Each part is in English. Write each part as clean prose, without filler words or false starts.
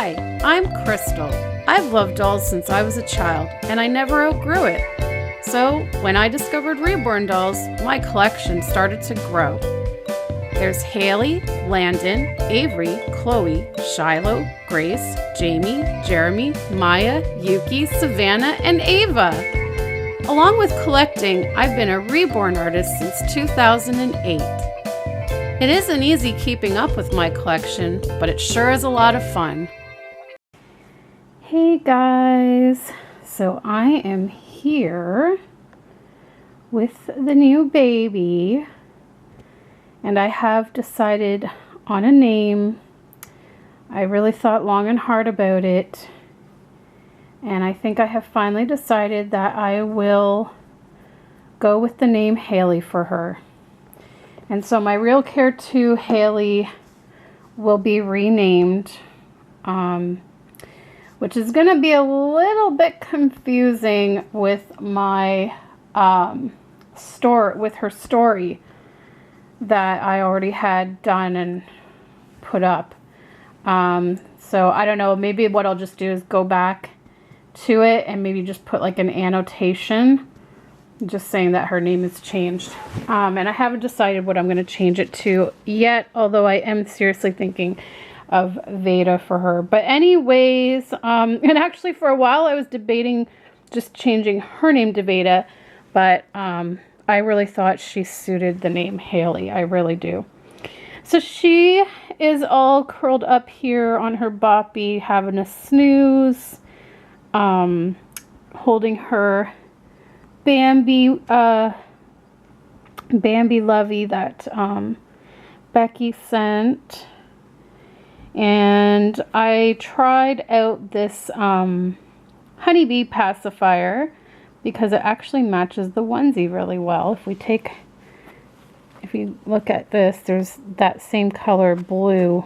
Hi, I'm Krystle. I've loved dolls since I was a child, and I never outgrew it. So, when I discovered Reborn dolls, my collection started to grow. There's Hayley, Landon, Avery, Chloe, Shiloh, Grace, Jamie, Jeremy, Maya, Yuki, Savannah, and Ava. Along with collecting, I've been a Reborn artist since 2008. It isn't easy keeping up with my collection, but it sure is a lot of fun. Hey guys, so I am here with the new baby, and I have decided on a name. I really thought long and hard about it, and I think I have finally decided that I will go with the name Hayley for her. And so my Real Care 2 Hayley will be renamed, which is going to be a little bit confusing with my with her story that I already had done and put up. So I don't know, maybe what I'll just do is go back to it and maybe just put like an annotation just saying that her name is changed. And I haven't decided what I'm going to change it to yet, although I am seriously thinking of Veda for her. But anyways, and actually for a while I was debating just changing her name to Veda, but I really thought she suited the name Hayley. I really do. So she is all curled up here on her boppy, having a snooze, holding her Bambi Lovey that Becky sent. And I tried out this honeybee pacifier because it actually matches the onesie really well. If you look at this, there's that same color blue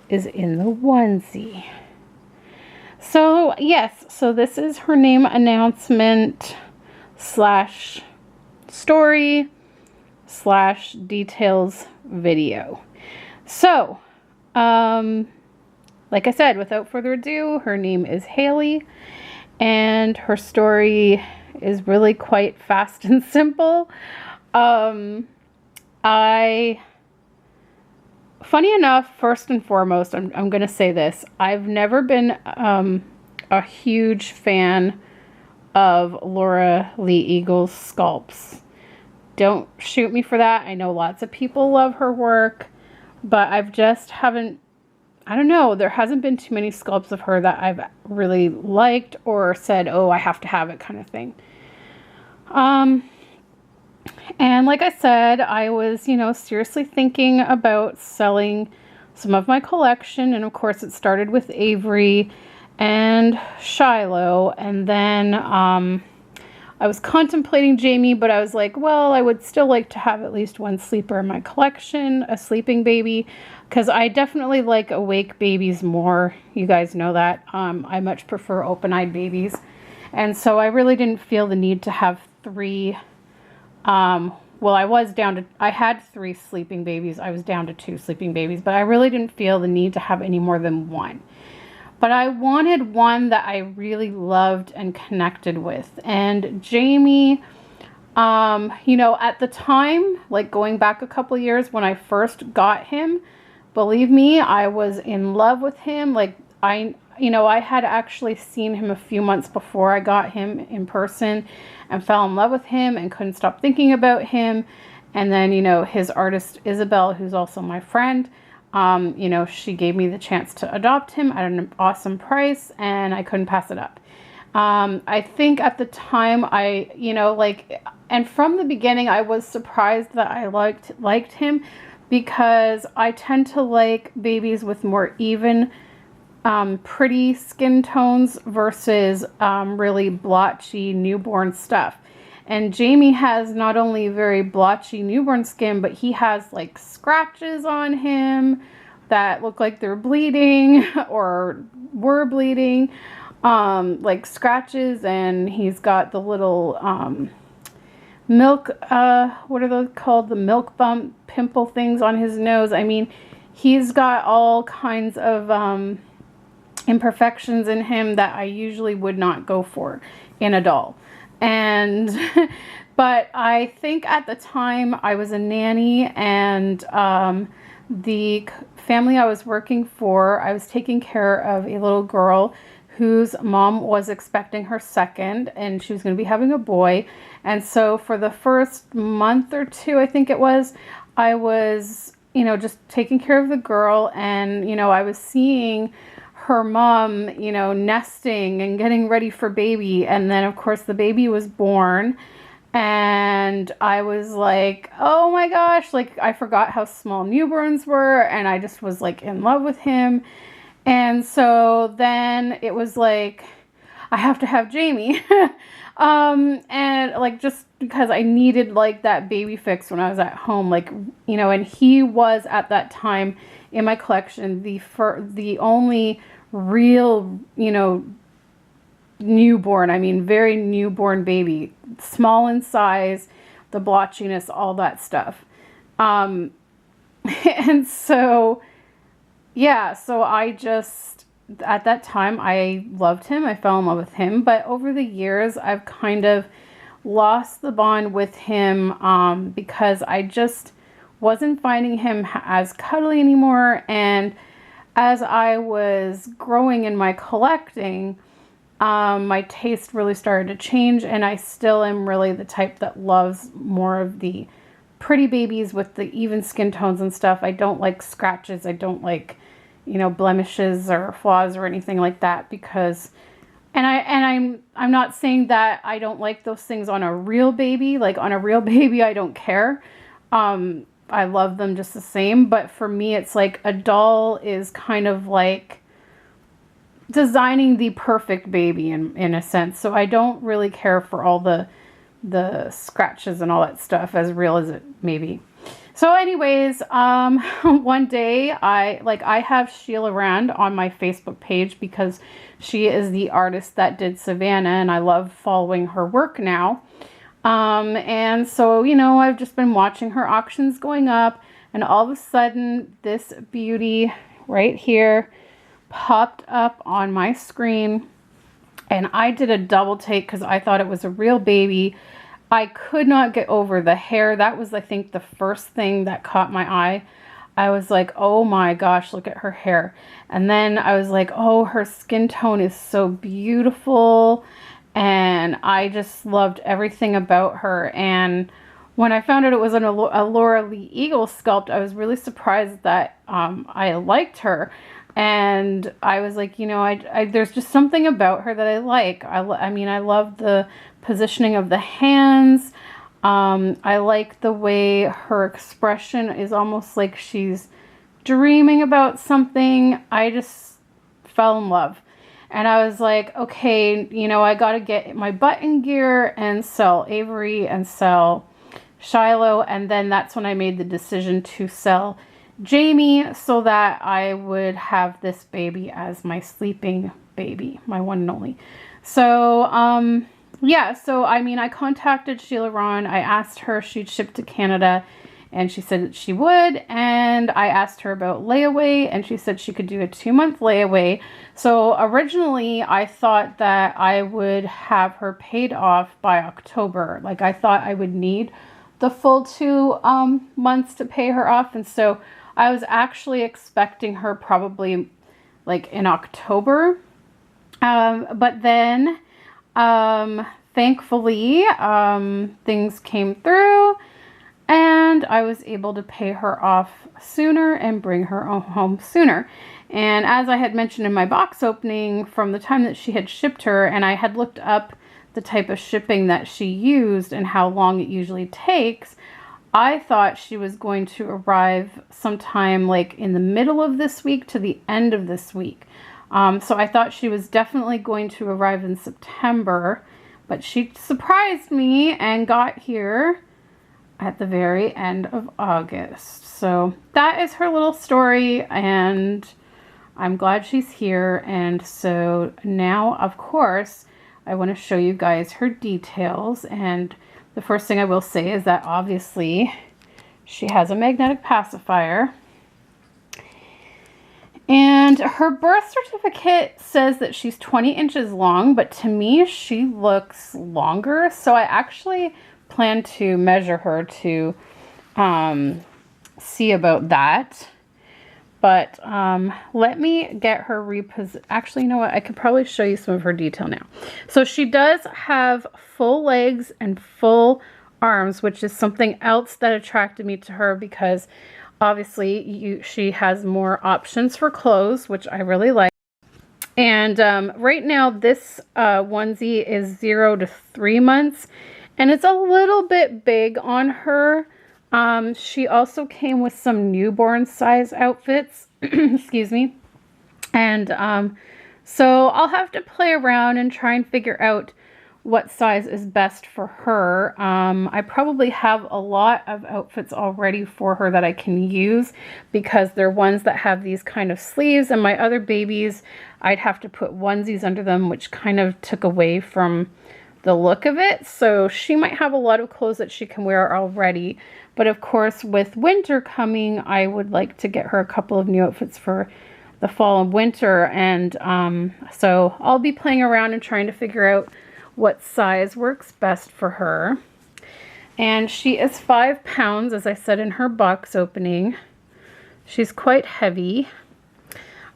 is in the onesie. So yes, so this is her name announcement / story / details video. So, like I said, without further ado, her name is Hayley, and her story is really quite fast and simple. Funny enough, first and foremost, I'm going to say this. I've never been a huge fan of Laura Lee Eagle's sculpts. Don't shoot me for that. I know lots of people love her work, but I don't know, there hasn't been too many sculpts of her that I've really liked or said, oh, I have to have it kind of thing. And like I said, I was, seriously thinking about selling some of my collection. And of course it started with Avery and Shiloh. And then I was contemplating Jamie, but I was like, well, I would still like to have at least one sleeper in my collection, a sleeping baby, because I definitely like awake babies more. You guys know that. I much prefer open-eyed babies. And so I really didn't feel the need to have 3. Well, I had 3 sleeping babies. I was down to 2 sleeping babies, but I really didn't feel the need to have any more than 1. But I wanted one that I really loved and connected with. And Jamie, at the time, like going back a couple years when I first got him, believe me, I was in love with him. Like I had actually seen him a few months before I got him in person and fell in love with him and couldn't stop thinking about him. And then, his artist, Isabel, who's also my friend, she gave me the chance to adopt him at an awesome price, and I couldn't pass it up. I think at the time and from the beginning, I was surprised that I liked him because I tend to like babies with more even, pretty skin tones versus really blotchy newborn stuff. And Jamie has not only very blotchy newborn skin, but he has like scratches on him that look like they're bleeding or were bleeding, like scratches. And he's got the little milk, what are those called? The milk bump pimple things on his nose. I mean, he's got all kinds of imperfections in him that I usually would not go for in a doll. And but I think at the time I was a nanny, and the family I was working for, I was taking care of a little girl whose mom was expecting her second, and she was going to be having a boy. And so for the first month or two, I think it was, I was, you know, just taking care of the girl, and, you know, I was seeing her mom, you know, nesting and getting ready for baby. And then of course the baby was born, and I was like, oh my gosh, like I forgot how small newborns were, and I just was like in love with him. And so then it was like, I have to have Jamie. And like, just because I needed like that baby fix when I was at home, like, you know, and he was at that time in my collection, the only real, you know, newborn, I mean, very newborn baby, small in size, the blotchiness, all that stuff. And so, yeah, so I just, at that time, I loved him. I fell in love with him. But over the years, I've kind of lost the bond with him because I just wasn't finding him as cuddly anymore. And as I was growing in my collecting, my taste really started to change, and I still am really the type that loves more of the pretty babies with the even skin tones and stuff. I don't like scratches. I don't like, you know, blemishes or flaws or anything like that, because, and I'm not saying that I don't like those things on a real baby. Like on a real baby, I don't care. I love them just the same. But for me, it's like a doll is kind of like designing the perfect baby in a sense. So I don't really care for all the scratches and all that stuff, as real as it may be. So anyways, one day I have Sheila Rand on my Facebook page because she is the artist that did Savannah, and I love following her work now. And so, you know, I've just been watching her auctions going up, and all of a sudden this beauty right here popped up on my screen, and I did a double take because I thought it was a real baby. I could not get over the hair. That was, I think, the first thing that caught my eye. I was like, oh my gosh, look at her hair. And then I was like, oh, her skin tone is so beautiful. And I just loved everything about her. And when I found out it was a Laura Lee Eagle sculpt, I was really surprised that I liked her. And I was like, you know, there's just something about her that I like. I mean, I love the positioning of the hands. I like the way her expression is almost like she's dreaming about something. I just fell in love. And I was like, okay, you know, I got to get my butt in gear and sell Avery and sell Shiloh. And then that's when I made the decision to sell Jamie, so that I would have this baby as my sleeping baby, my one and only. So, yeah, so I mean, I contacted Sheila Rand. I asked her if she'd ship to Canada, and she said that she would. And I asked her about layaway, and she said she could do a 2-month layaway. So originally I thought that I would have her paid off by October. Like, I thought I would need the full 2 months to pay her off. And so I was actually expecting her probably like in October. But then thankfully things came through, and I was able to pay her off sooner and bring her home sooner. And as I had mentioned in my box opening, from the time that she had shipped her, and I had looked up the type of shipping that she used and how long it usually takes, I thought she was going to arrive sometime like in the middle of this week to the end of this week. So I thought she was definitely going to arrive in September, but she surprised me and got here at the very end of August. So that is her little story, and I'm glad she's here. And so now, of course, I want to show you guys her details. And the first thing I will say is that obviously she has a magnetic pacifier. And her birth certificate says that she's 20 inches long, but to me, she looks longer. So I actually plan to measure her to see about that. But let me get her Actually, you know what? I could probably show you some of her detail now. So she does have full legs and full arms, which is something else that attracted me to her because obviously she has more options for clothes, which I really like. And right now this onesie is 0 to 3 months, and it's a little bit big on her. She also came with some newborn size outfits, excuse me. And so I'll have to play around and try and figure out what size is best for her. I probably have a lot of outfits already for her that I can use because they're ones that have these kind of sleeves, and my other babies, I'd have to put onesies under them, which kind of took away from the look of it. So she might have a lot of clothes that she can wear already. But of course, with winter coming, I would like to get her a couple of new outfits for the fall and winter. And so I'll be playing around and trying to figure out what size works best for her. And she is 5 pounds, as I said in her box opening. She's quite heavy.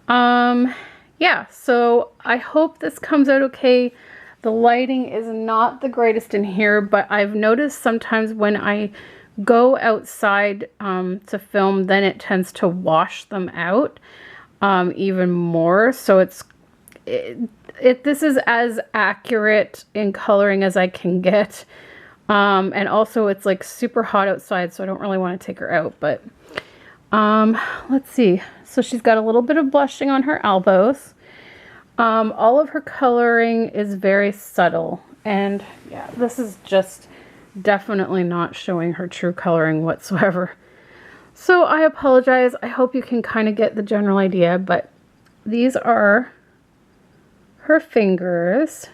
Yeah, so I hope this comes out okay. The lighting is not the greatest in here, but I've noticed sometimes when I go outside to film, then it tends to wash them out even more. So this is as accurate in coloring as I can get. And also it's like super hot outside, so I don't really want to take her out. But let's see. So she's got a little bit of blushing on her elbows. All of her coloring is very subtle. And yeah, this is just definitely not showing her true coloring whatsoever. So I apologize. I hope you can kind of get the general idea, but these are her fingers,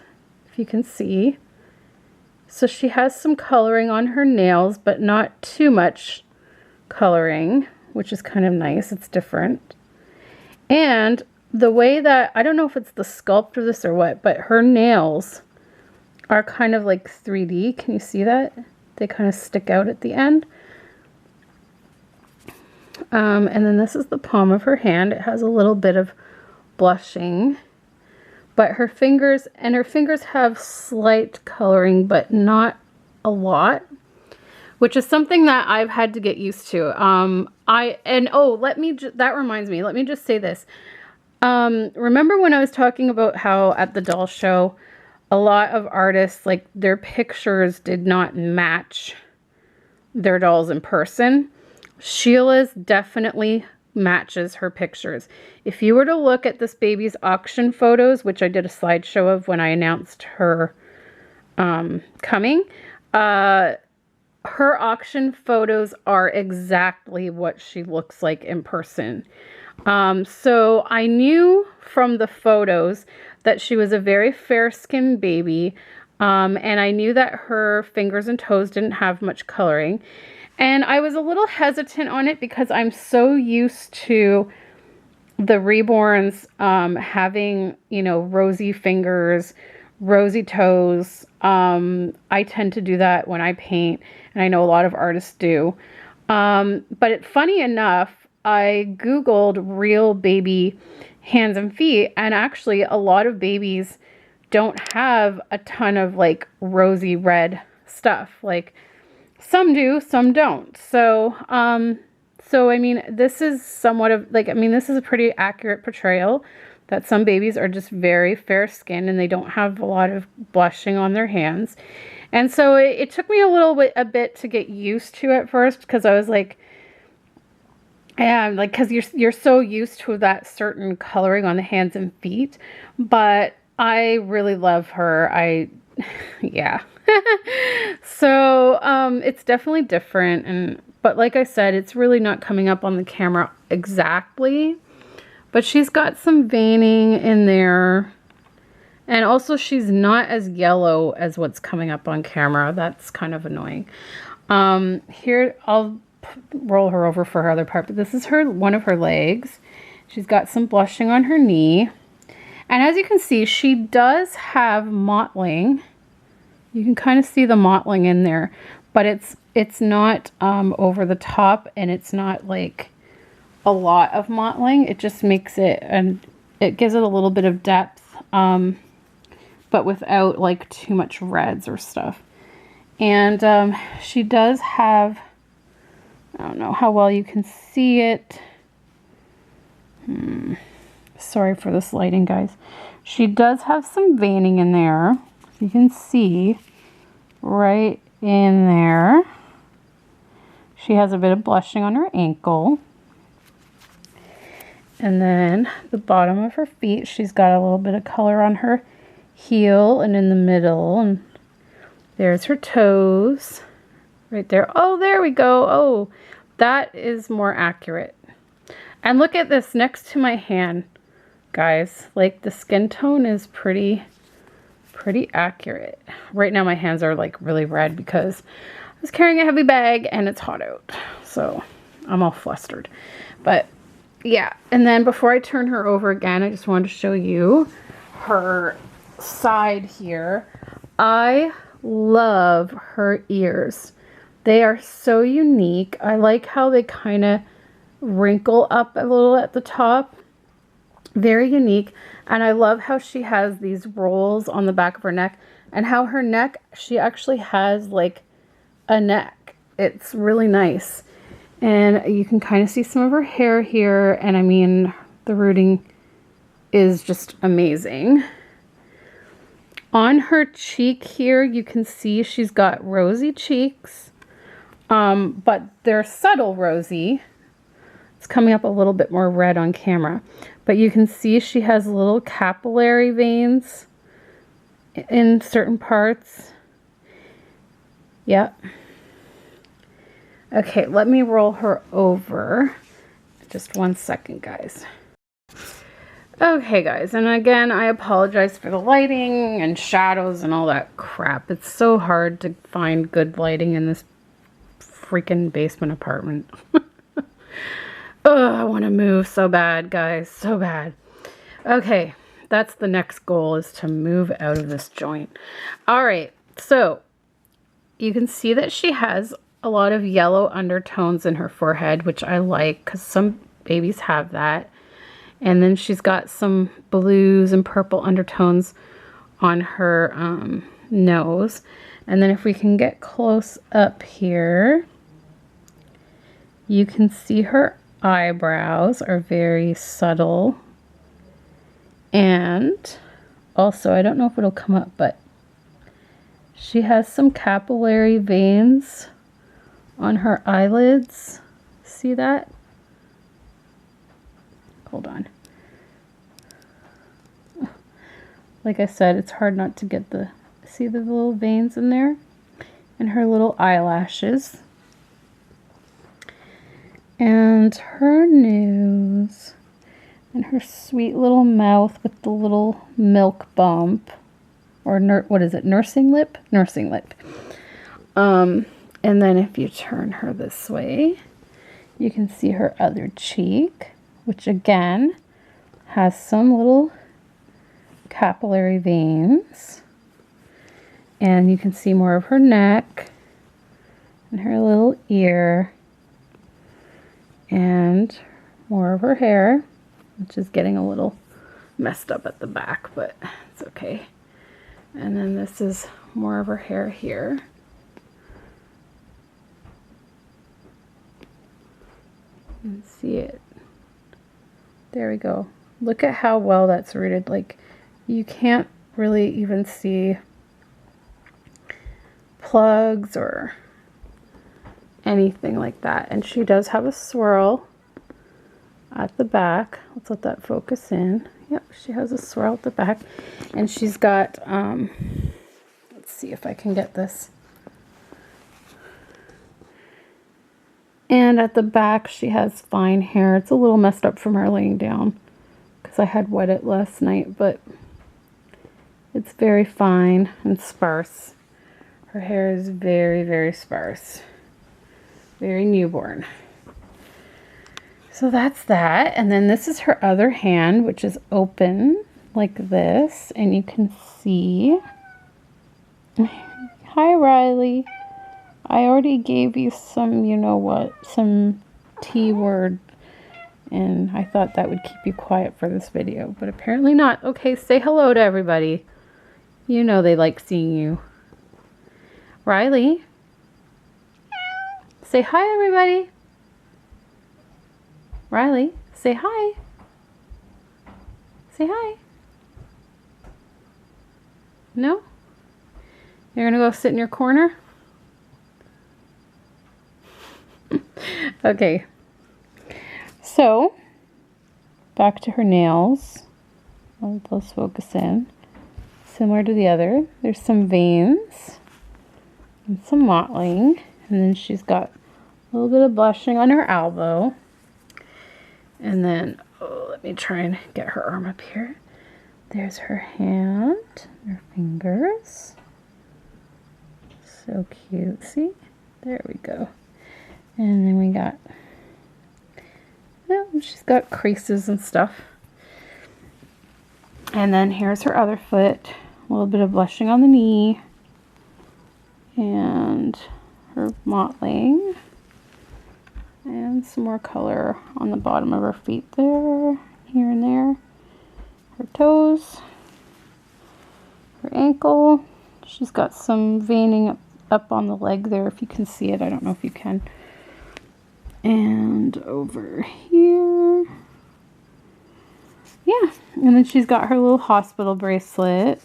if you can see. So she has some coloring on her nails, but not too much coloring, which is kind of nice. It's different. And the way that, I don't know if it's the sculpt of this or what, but her nails are kind of like 3D. Can you see that? They kind of stick out at the end. And then this is the palm of her hand. It has a little bit of blushing. But her fingers have slight coloring, but not a lot, which is something that I've had to get used to. That reminds me, let me just say this. Remember when I was talking about how at the doll show, a lot of artists, like their pictures did not match their dolls in person? Sheila's definitely matches her pictures. If you were to look at this baby's auction photos, which I did a slideshow of when I announced her coming, her auction photos are exactly what she looks like in person. So I knew from the photos that she was a very fair-skinned baby, and I knew that her fingers and toes didn't have much coloring. And I was a little hesitant on it because I'm so used to the Reborns having, you know, rosy fingers, rosy toes. I tend to do that when I paint, and I know a lot of artists do. But funny enough, I Googled real baby hands and feet, and actually a lot of babies don't have a ton of like rosy red stuff. Like some do, some don't. So I mean, this is somewhat of like, I mean, this is a pretty accurate portrayal that some babies are just very fair skinned and they don't have a lot of blushing on their hands. And so it took me a bit to get used to at first, because I was like, yeah, like, because you're so used to that certain coloring on the hands and feet. But I really love her. Yeah. So it's definitely different, but like I said, it's really not coming up on the camera exactly. But she's got some veining in there, and also she's not as yellow as what's coming up on camera. That's kind of annoying. Here, I'll roll her over for her other part, but this is one of her legs, She's got some blushing on her knee. And as you can see, she does have mottling. You can kind of see the mottling in there, but it's not over the top, and it's not like a lot of mottling. It just makes it, and it gives it a little bit of depth, but without like too much reds or stuff. And she does have, I don't know how well you can see it. Sorry for this lighting, guys. She does have some veining in there. You can see right in there. She has a bit of blushing on her ankle. And then the bottom of her feet, she's got a little bit of color on her heel and in the middle. And there's her toes right there. Oh, there we go. Oh, that is more accurate. And look at this next to my hand, guys. Like, the skin tone is pretty accurate. Right now my hands are like really red because I was carrying a heavy bag and it's hot out. So I'm all flustered. But yeah, and then before I turn her over again, I just wanted to show you her side here. I love her ears. They are so unique. I like how they kind of wrinkle up a little at the top. Very unique. And I love how she has these rolls on the back of her neck, and how her neck, she actually has like a neck. It's really nice. And you can kind of see some of her hair here. And I mean, the rooting is just amazing. On her cheek here, you can see she's got rosy cheeks, but they're subtle rosy. It's coming up a little bit more red on camera, but you can see she has little capillary veins in certain parts. Yep. Okay, let me roll her over. Just 1 second, guys. Okay, guys, and again, I apologize for the lighting and shadows and all that crap. It's so hard to find good lighting in this freaking basement apartment. Oh, I want to move so bad, guys, so bad. Okay, that's the next goal, is to move out of this joint. All right, so you can see that she has a lot of yellow undertones in her forehead, which I like because some babies have that. And then she's got some blues and purple undertones on her nose. And then if we can get close up here, you can see her eyebrows are very subtle. And also, I don't know if it'll come up, but she has some capillary veins on her eyelids. See that? Hold on. Like I said, it's hard not to get see the little veins in there? And her little eyelashes. And her nose. And her sweet little mouth with the little milk bump. Or what is it? Nursing lip? Nursing lip. And then if you turn her this way, you can see her other cheek, which again has some little capillary veins. And you can see more of her neck and her little ear and more of her hair, which is getting a little messed up at the back, but it's okay. And then this is more of her hair here. You can see it. There we go. Look at how well that's rooted. Like, you can't really even see plugs or anything like that. And she does have a swirl at the back. Let's let that focus in. Yep, she has a swirl at the back. And she's got, let's see if I can get this. And at the back, she has fine hair. It's a little messed up from her laying down because I had wet it last night, but it's very fine and sparse. Her hair is very, very sparse. Very newborn. So that's that. And then this is her other hand, which is open like this. And you can see. Hi, Riley. I already gave you some, you know what, some T word. And I thought that would keep you quiet for this video, but apparently not. Okay, say hello to everybody. You know they like seeing you. Riley. Say hi, everybody. Riley, say hi. Say hi. No? You're gonna go sit in your corner? Okay. So, back to her nails. Let's focus in. Similar to the other. There's some veins and some mottling. And then she's got a little bit of blushing on her elbow. And then, oh, let me try and get her arm up here. There's her hand, her fingers. So cute. See? There we go. And then we got, well, she's got creases and stuff. And then here's her other foot. A little bit of blushing on the knee. And her mottling. And some more color on the bottom of her feet there, here and there. Her toes. Her ankle. She's got some veining up on the leg there, if you can see it. I don't know if you can. And over here. Yeah, and then she's got her little hospital bracelet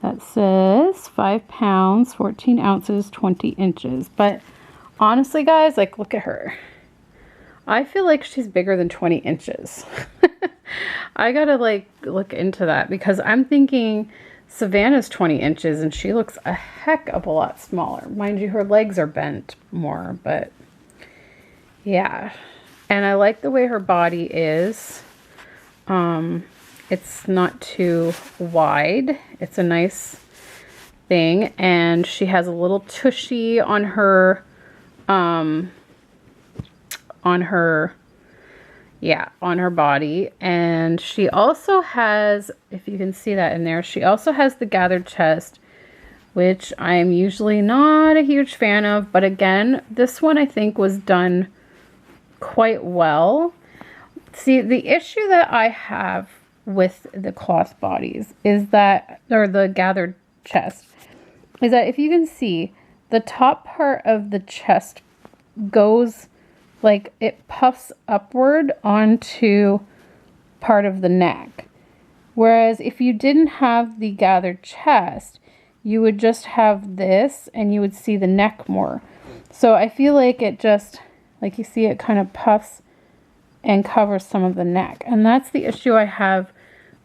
that says 5 pounds, 14 ounces, 20 inches. But honestly, guys, like, look at her. I feel like she's bigger than 20 inches. I gotta, like, look into that because I'm thinking Savannah's 20 inches and she looks a heck of a lot smaller. Mind you, her legs are bent more, but yeah. And I like the way her body is. It's not too wide. It's a nice thing. And she has a little tushy on her, on her body. And she also has, if you can see that in there, she also has the gathered chest, which I'm usually not a huge fan of. But again, this one I think was done quite well. See, the issue that I have with the cloth bodies is that, or the gathered chest, is that if you can see, the top part of the chest goes, like, it puffs upward onto part of the neck. Whereas if you didn't have the gathered chest, you would just have this and you would see the neck more. So I feel like it just, like, you see it kind of puffs and covers some of the neck. And that's the issue I have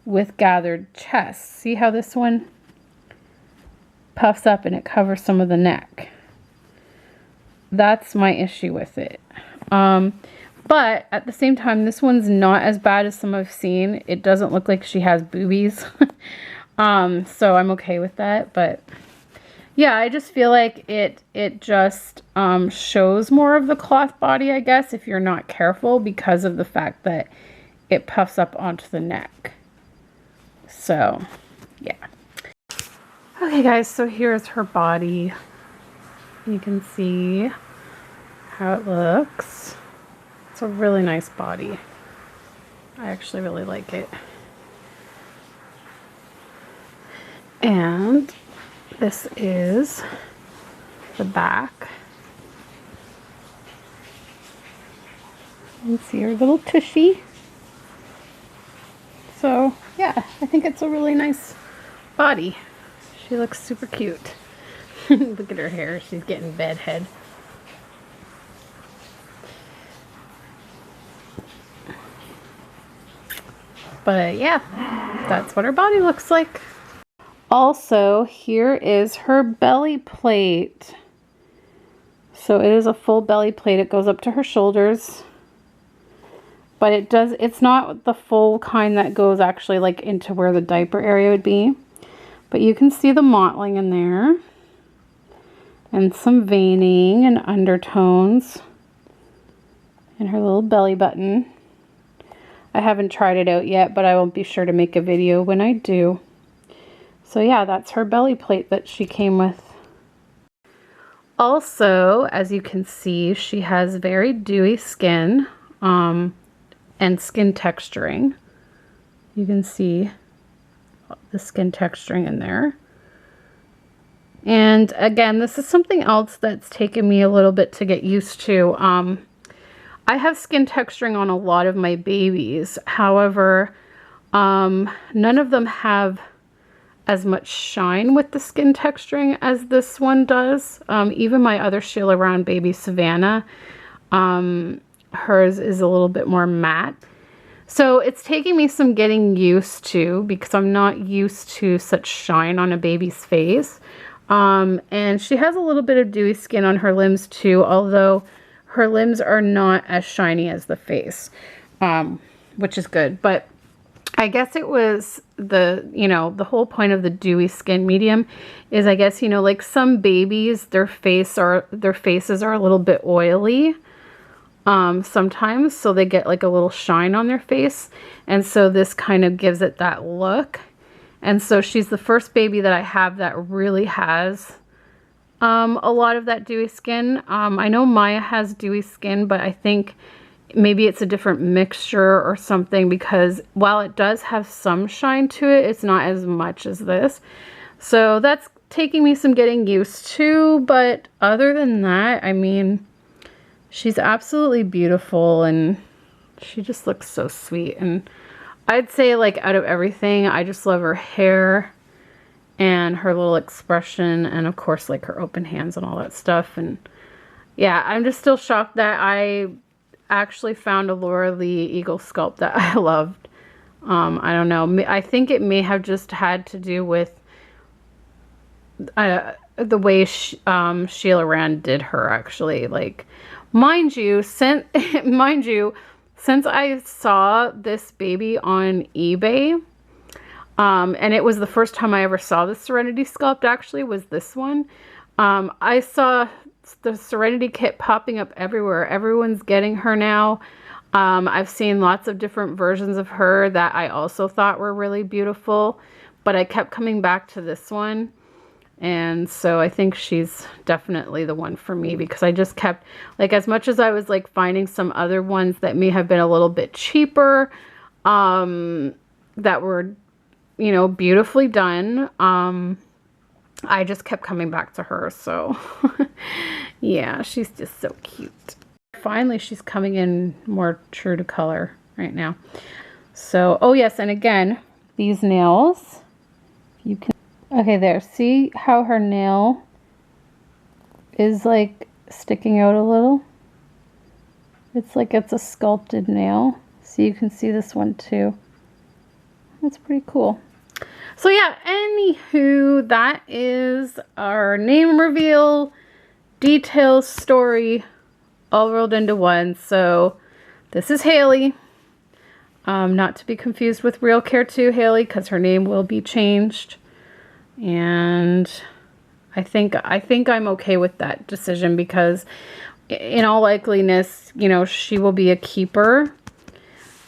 with gathered chests. See how this one puffs up and it covers some of the neck? That's my issue with it. But at the same time, this one's not as bad as some I've seen. It doesn't look like she has boobies. So I'm okay with that. But yeah, I just feel like it just shows more of the cloth body, I guess, if you're not careful, because of the fact that it puffs up onto the neck. So, yeah. Okay, guys, so here's her body. You can see how it looks. It's a really nice body. I actually really like it. And this is the back. You can see her little tushy. So, yeah, I think it's a really nice body. She looks super cute. Look at her hair. She's getting bedhead. But yeah, that's what her body looks like. Also, here is her belly plate. So it is a full belly plate. It goes up to her shoulders. But it's not the full kind that goes actually like into where the diaper area would be. But you can see the mottling in there. And some veining and undertones. and her little belly button. I haven't tried it out yet, but I will be sure to make a video when I do. So yeah, that's her belly plate that she came with. Also, as you can see, she has very dewy skin and skin texturing. You can see the skin texturing in there. And again, this is something else that's taken me a little bit to get used to. I have skin texturing on a lot of my babies. However, none of them have as much shine with the skin texturing as this one does. Even my other Sheila Rand baby, Savannah, hers is a little bit more matte. So it's taking me some getting used to, because I'm not used to such shine on a baby's face. And she has a little bit of dewy skin on her limbs too, although her limbs are not as shiny as the face, which is good. But I guess it was the, you know, the whole point of the dewy skin medium is, I guess, you know, like some babies, their faces are a little bit oily sometimes, so they get like a little shine on their face, and so this kind of gives it that look. And so she's the first baby that I have that really has a lot of that dewy skin. I know Maya has dewy skin, but I think maybe it's a different mixture or something, because while it does have some shine to it, it's not as much as this. So that's taking me some getting used to, but other than that, I mean, she's absolutely beautiful and she just looks so sweet. And I'd say, like, out of everything, I just love her hair and her little expression, and of course, like, her open hands and all that stuff. And yeah, I'm just still shocked that I actually found a Laura Lee Eagle sculpt that I loved. I don't know. I think it may have just had to do with the way Sheila Rand did her, actually. Like, mind you, since I saw this baby on eBay, and it was the first time I ever saw the Serenity sculpt, actually, was this one. I saw the Serenity kit popping up everywhere. Everyone's getting her now. I've seen lots of different versions of her that I also thought were really beautiful, but I kept coming back to this one. And so I think she's definitely the one for me, because I just kept, like, as much as I was like finding some other ones that may have been a little bit cheaper, that were, you know, beautifully done, I just kept coming back to her. So yeah, she's just so cute. Finally, she's coming in more true to color right now. So, oh yes, and again, these nails, you can, okay, there, see how her nail is like sticking out a little? It's like it's a sculpted nail. So you can see this one too. That's pretty cool. So yeah, anywho, that is our name reveal, details, story, all rolled into one. So this is Hayley. Not to be confused with Real Care 2 Hayley, because her name will be changed. And I think I'm okay with that decision, because in all likeliness, you know, she will be a keeper.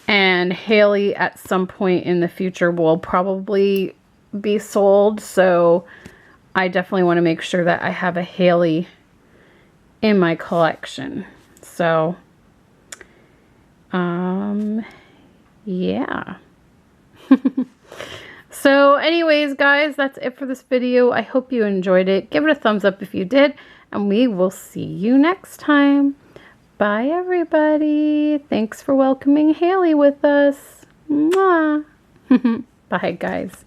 And Hayley at some point in the future will probably be sold. So I definitely want to make sure that I have a Hayley in my collection. So, yeah. So anyways, guys, that's it for this video. I hope you enjoyed it. Give it a thumbs up if you did, and we will see you next time. Bye, everybody. Thanks for welcoming Hayley with us. Mwah. Bye, guys.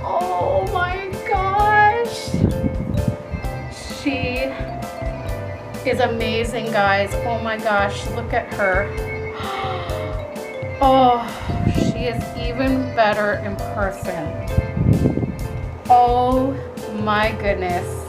Oh my gosh. She is amazing, guys. Oh my gosh, look at her. Oh, she is even better in person. Oh my goodness.